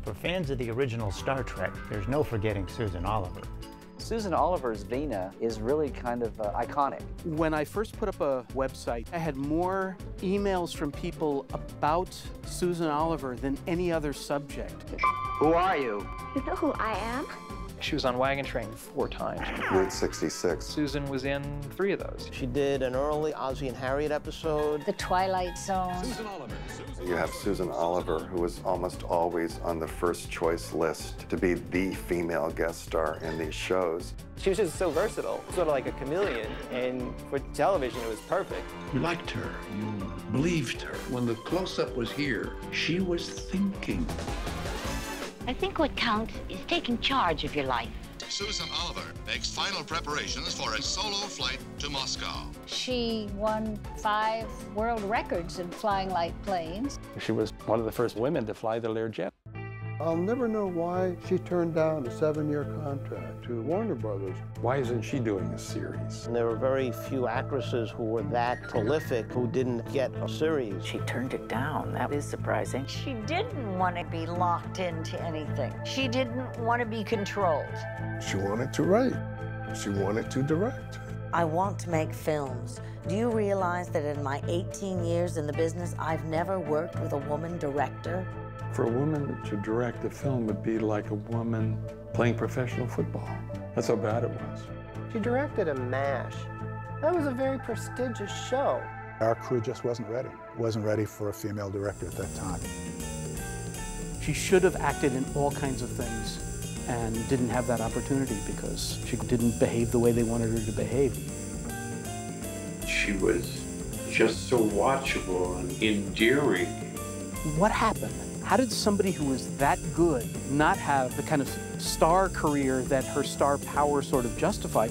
For fans of the original Star Trek, there's no forgetting Susan Oliver. Susan Oliver's Vina is really kind of iconic. When I first put up a website, I had more emails from people about Susan Oliver than any other subject. Who are you? You know who I am? She was on Wagon Train 4 times. Route 66. Susan was in 3 of those. She did an early Ozzie and Harriet episode. The Twilight Zone. Susan Oliver. You have Susan Oliver, who was almost always on the first choice list to be the female guest star in these shows. She was just so versatile, sort of like a chameleon, and for television it was perfect. You liked her, you believed her. When the close-up was here, she was thinking. I think what counts is taking charge of your life. Susan Oliver makes final preparations for a solo flight to Moscow. She won 5 world records in flying light planes. She was one of the first women to fly the Learjet. I'll never know why she turned down a 7-year contract to Warner Brothers. Why isn't she doing a series? And there were very few actresses who were that prolific who didn't get a series. She turned it down. That is surprising. She didn't want to be locked into anything. She didn't want to be controlled. She wanted to write. She wanted to direct. I want to make films. Do you realize that in my 18 years in the business, I've never worked with a woman director? For a woman to direct a film would be like a woman playing professional football. That's how bad it was. She directed a MASH. That was a very prestigious show. Our crew just wasn't ready for a female director at that time. She should have acted in all kinds of things and didn't have that opportunity because she didn't behave the way they wanted her to behave. She was just so watchable and endearing. What happened? How did somebody who was that good not have the kind of star career that her star power sort of justified?